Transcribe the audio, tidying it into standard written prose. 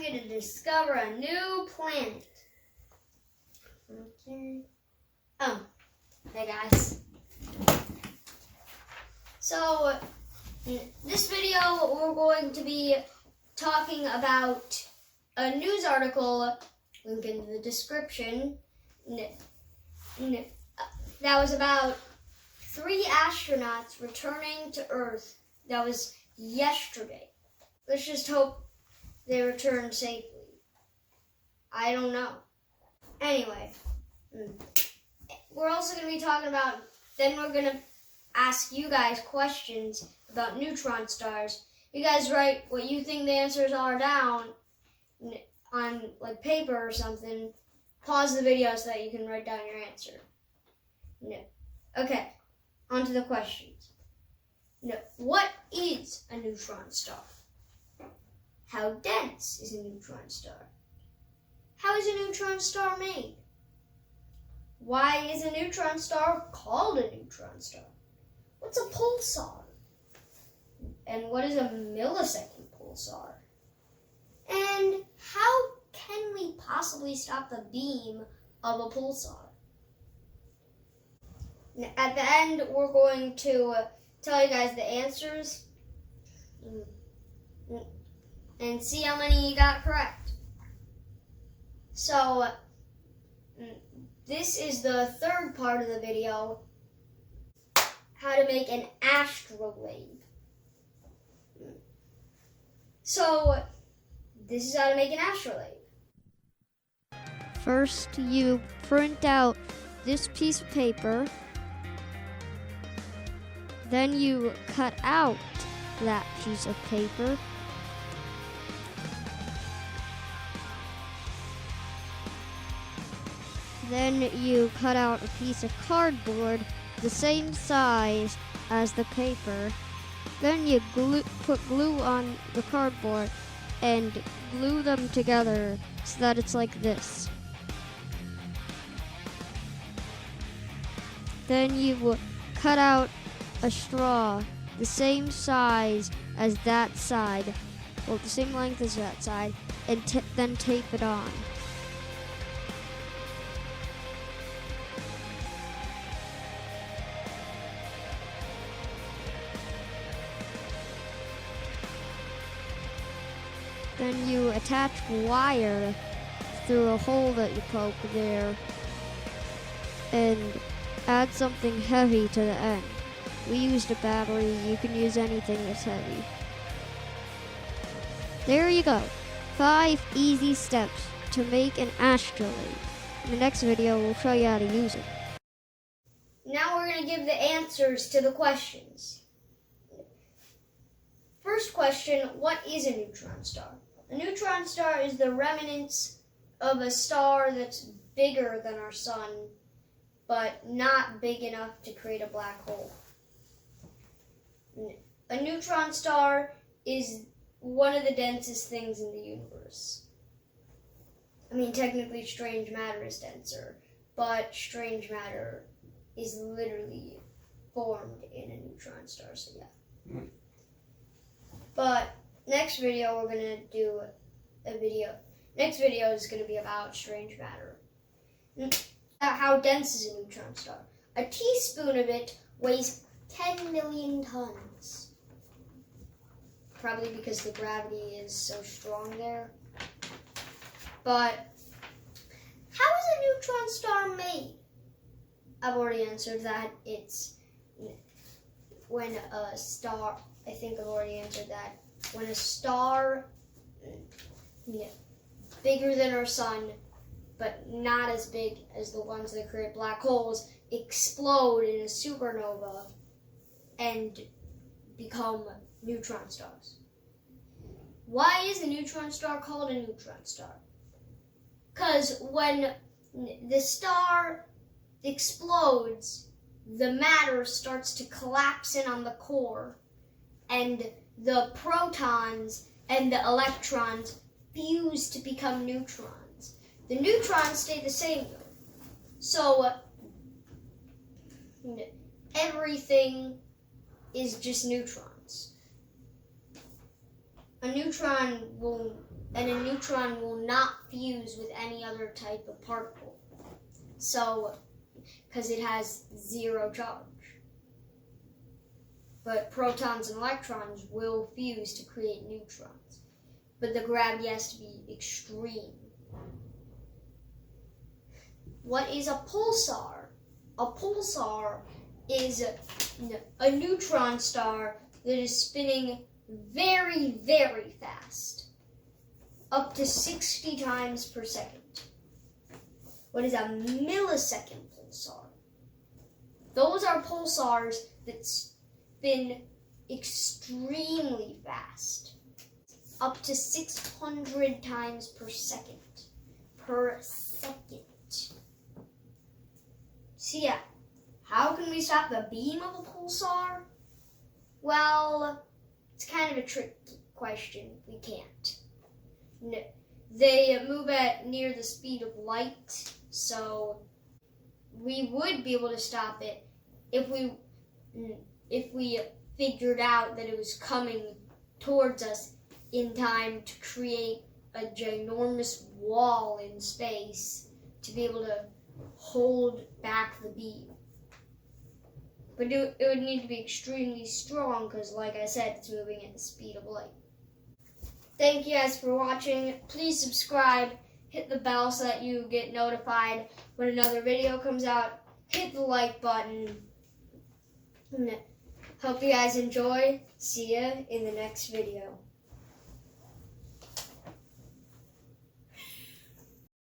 going to discover a new planet. Okay. Oh, hey guys. So, in this video, we're going to be talking about a news article, link in the description, that was about 3 astronauts returning to Earth. That was yesterday. Let's just hope they return safely. I don't know. Anyway, we're also going to be talking about, then we're going to ask you guys questions about neutron stars. You guys write what you think the answers are down on like paper or something. Pause the video so that you can write down your answer. No. Okay, on to the questions. No. What is a neutron star? How dense is a neutron star? How is a neutron star made? Why is a neutron star called a neutron star? What's a pulsar? And what is a millisecond pulsar? And how can we possibly stop the beam of a pulsar? At the end, we're going to tell you guys the answers and see how many you got correct. So, this is the third part of the video, how to make an astrolabe. So, this is how to make an astrolabe. First, you print out this piece of paper. Then you cut out that piece of paper. Then you cut out a piece of cardboard the same size as the paper. Then you put glue on the cardboard and glue them together so that it's like this. Then you cut out a straw the same size as that side, well, the same length as that side, and then tape it on. Then you attach wire through a hole that you poke there and add something heavy to the end. We used a battery. You can use anything that's heavy. There you go. 5 easy steps to make an astrolabe. In the next video, we'll show you how to use it. Now we're going to give the answers to the questions. First question, what is a neutron star? A neutron star is the remnants of a star that's bigger than our sun, but not big enough to create a black hole. A neutron star is one of the densest things in the universe. I mean, technically strange matter is denser, but strange matter is literally formed in a neutron star, so yeah. But next video we're going to do a video. Next video is going to be about strange matter. How dense is a neutron star? A teaspoon of it weighs 10 million tons. Probably because the gravity is so strong there. But how is a neutron star made? I've already answered that. It's when a star, I think I've already answered that. When a star, bigger than our sun, but not as big as the ones that create black holes, explode in a supernova and become neutron stars. Why is a neutron star called a neutron star? Because when the star explodes, the matter starts to collapse in on the core, and the protons and the electrons fuse to become neutrons. The neutrons stay the same though. So everything is just neutrons. A neutron will and a neutron will not fuse with any other type of particle. So, because it has zero charge. But protons and electrons will fuse to create neutrons. But the gravity has to be extreme. What is a pulsar? A pulsar is a neutron star that is spinning very, very fast, up to 60 times per second. What is a millisecond pulsar? Those are pulsars that spin extremely fast, up to 600 times per second. So yeah, how can we stop the beam of a pulsar? Well, it's kind of a tricky question. We can't. No. They move at near the speed of light, so we would be able to stop it if we figured out that it was coming towards us in time to create a ginormous wall in space to be able to hold back the beam. But it would need to be extremely strong because, like I said, it's moving at the speed of light. Thank you guys for watching. Please subscribe, hit the bell so that you get notified when another video comes out. Hit the like button. Hope you guys enjoy. See ya in the next video.